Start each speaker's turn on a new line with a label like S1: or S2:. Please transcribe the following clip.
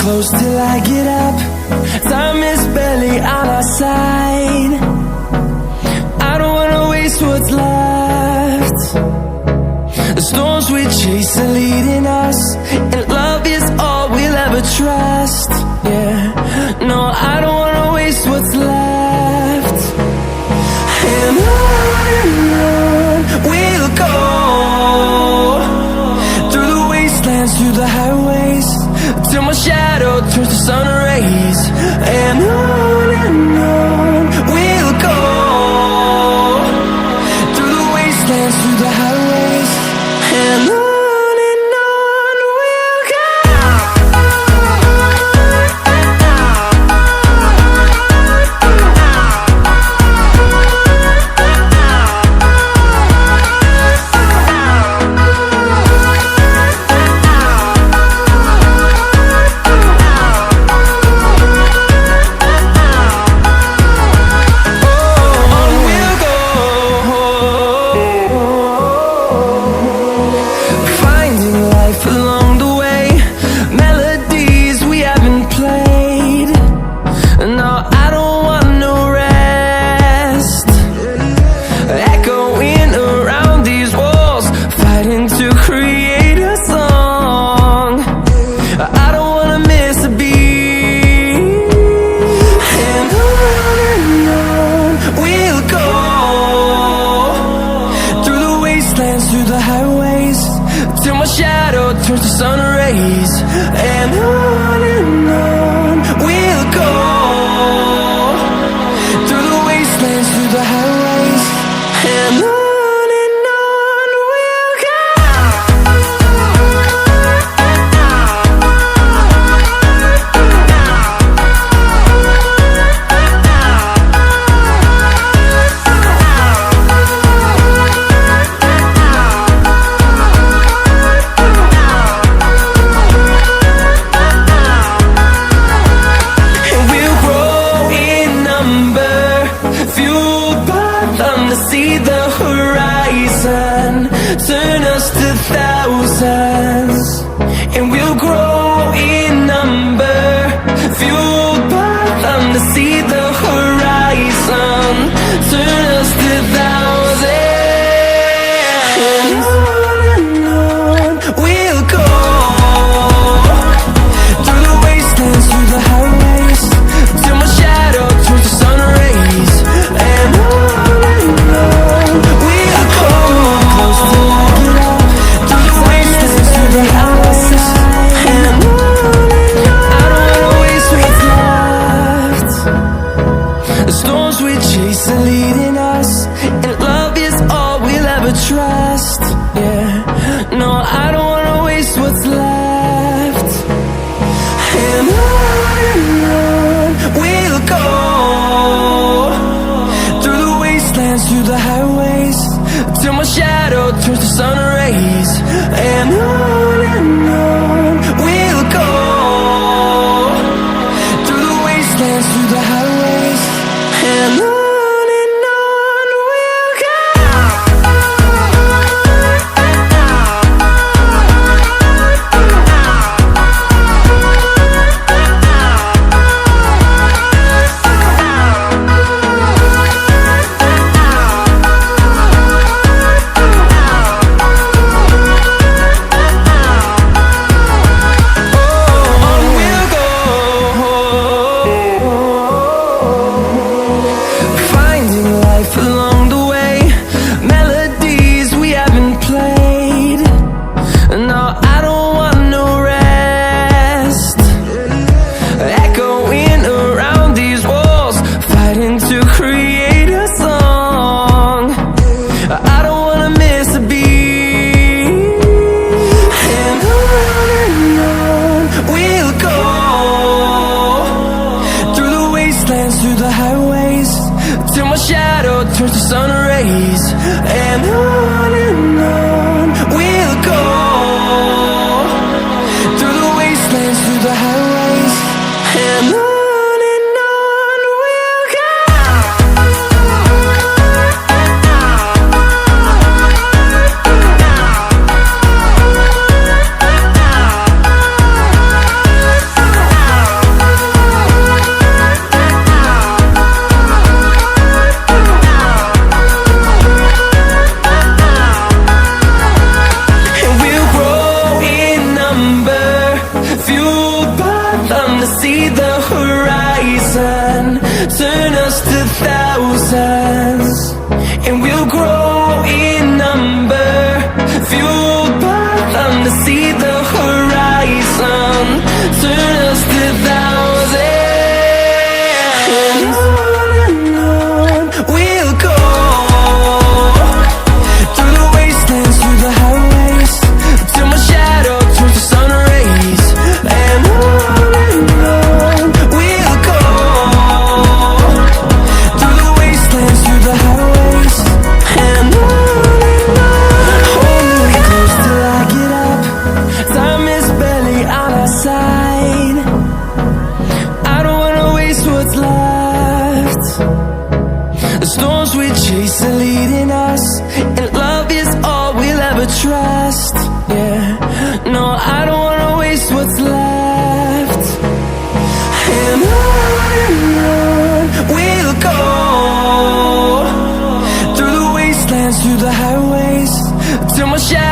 S1: close till I get up. Time is barely on our side. I don't wanna waste what's left. The storms we chase are leading us, and love is all we'll ever trust. Yeah, no, I don't wanna waste what's left. And on we'll go, through the wastelands, through the highways, till my shadow turns to sun rays. And on we'll go, through the wastelands, through the highways, and on we'll go. Through the highways, till my shadow turns to sun rays. And on we'll go, through the wastelands, through the highways, and on we'll go. till my shadow